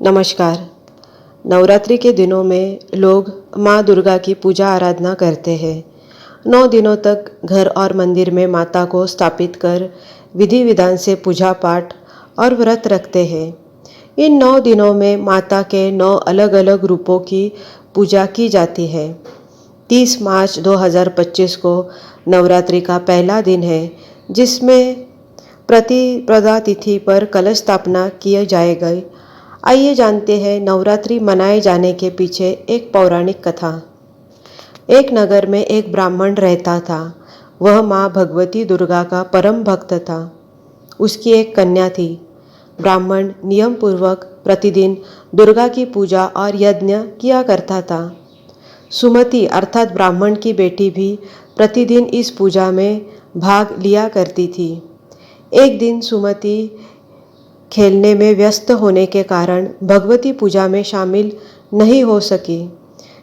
नमस्कार। नवरात्रि के दिनों में लोग माँ दुर्गा की पूजा आराधना करते हैं। 9 दिनों तक घर और मंदिर में माता को स्थापित कर विधि विधान से पूजा पाठ और व्रत रखते हैं। इन 9 दिनों में माता के 9 अलग अलग रूपों की पूजा की जाती है। 30 मार्च 2025 को नवरात्रि का पहला दिन है, जिसमें प्रतिपदा तिथि पर कलश स्थापना किए जाएगी। आइए जानते हैं नवरात्रि मनाए जाने के पीछे एक पौराणिक कथा। एक नगर में एक ब्राह्मण रहता था। वह माँ भगवती दुर्गा का परम भक्त था। उसकी एक कन्या थी। ब्राह्मण नियम पूर्वक प्रतिदिन दुर्गा की पूजा और यज्ञ किया करता था। सुमति अर्थात ब्राह्मण की बेटी भी प्रतिदिन इस पूजा में भाग लिया करती थी। एक दिन सुमति खेलने में व्यस्त होने के कारण भगवती पूजा में शामिल नहीं हो सकी।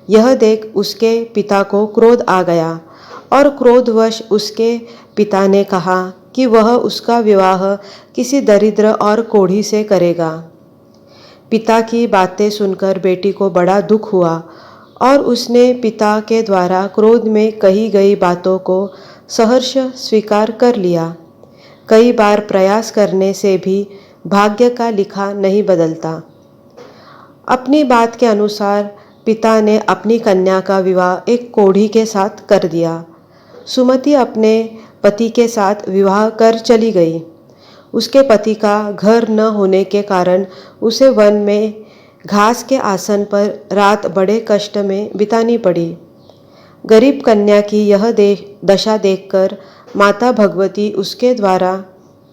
यह देख उसके पिता को क्रोध आ गया और क्रोधवश उसके पिता ने कहा कि वह उसका विवाह किसी दरिद्र और कोढ़ी से करेगा। पिता की बातें सुनकर बेटी को बड़ा दुख हुआ और उसने पिता के द्वारा क्रोध में कही गई बातों को सहर्ष स्वीकार कर लिया। कई बार प्रयास करने से भी भाग्य का लिखा नहीं बदलता। अपनी बात के अनुसार पिता ने अपनी कन्या का विवाह एक कोढ़ी के साथ कर दिया। सुमति अपने पति के साथ विवाह कर चली गई। उसके पति का घर न होने के कारण उसे वन में घास के आसन पर रात बड़े कष्ट में बितानी पड़ी। गरीब कन्या की यह दशा देखकर माता भगवती उसके द्वारा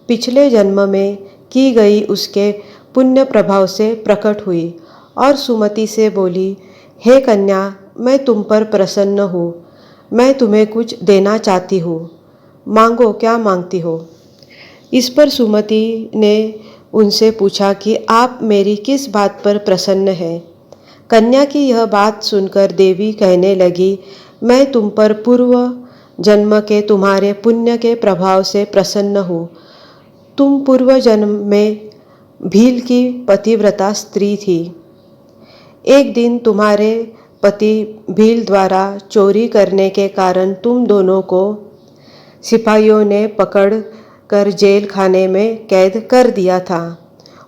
पिछले जन्म में की गई उसके पुण्य प्रभाव से प्रकट हुई और सुमति से बोली, हे कन्या, मैं तुम पर प्रसन्न हूँ। मैं तुम्हें कुछ देना चाहती हूँ। मांगो, क्या मांगती हो? इस पर सुमति ने उनसे पूछा कि आप मेरी किस बात पर प्रसन्न हैं? कन्या की यह बात सुनकर देवी कहने लगी, मैं तुम पर पूर्व जन्म के तुम्हारे पुण्य के प्रभाव से प्रसन्न हूँ। तुम पूर्व जन्म में भील की पतिव्रता स्त्री थी। एक दिन तुम्हारे पति भील द्वारा चोरी करने के कारण तुम दोनों को सिपाहियों ने पकड़ कर जेल खाने में कैद कर दिया था।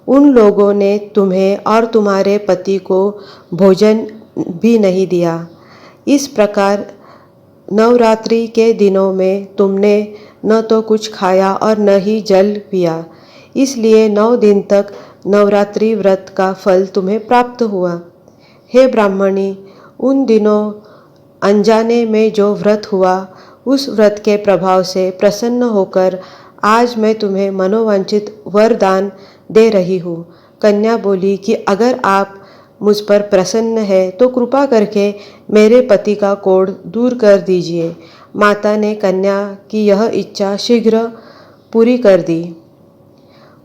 उन लोगों ने तुम्हें और तुम्हारे पति को भोजन भी नहीं दिया। इस प्रकार नवरात्रि के दिनों में तुमने न तो कुछ खाया और न ही जल पिया। इसलिए 9 दिन तक नवरात्रि व्रत का फल तुम्हें प्राप्त हुआ। हे ब्राह्मणी, उन दिनों अनजाने में जो व्रत हुआ, उस व्रत के प्रभाव से प्रसन्न होकर आज मैं तुम्हें मनोवांछित वरदान दे रही हूँ। कन्या बोली कि अगर आप मुझ पर प्रसन्न है तो कृपा करके मेरे पति का कोढ़ दूर कर दीजिए। माता ने कन्या की यह इच्छा शीघ्र पूरी कर दी।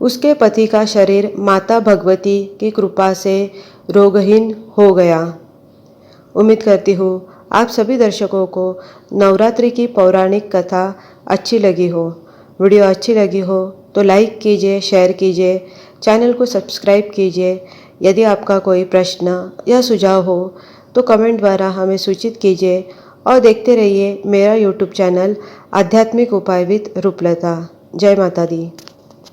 उसके पति का शरीर माता भगवती की कृपा से रोगहीन हो गया। उम्मीद करती हूँ आप सभी दर्शकों को नवरात्रि की पौराणिक कथा अच्छी लगी हो। वीडियो अच्छी लगी हो तो लाइक कीजिए, शेयर कीजिए, चैनल को सब्सक्राइब कीजिए। यदि आपका कोई प्रश्न या सुझाव हो तो कमेंट द्वारा हमें सूचित कीजिए और देखते रहिए मेरा यूट्यूब चैनल आध्यात्मिक उपाय विद रूपलता। जय माता दी।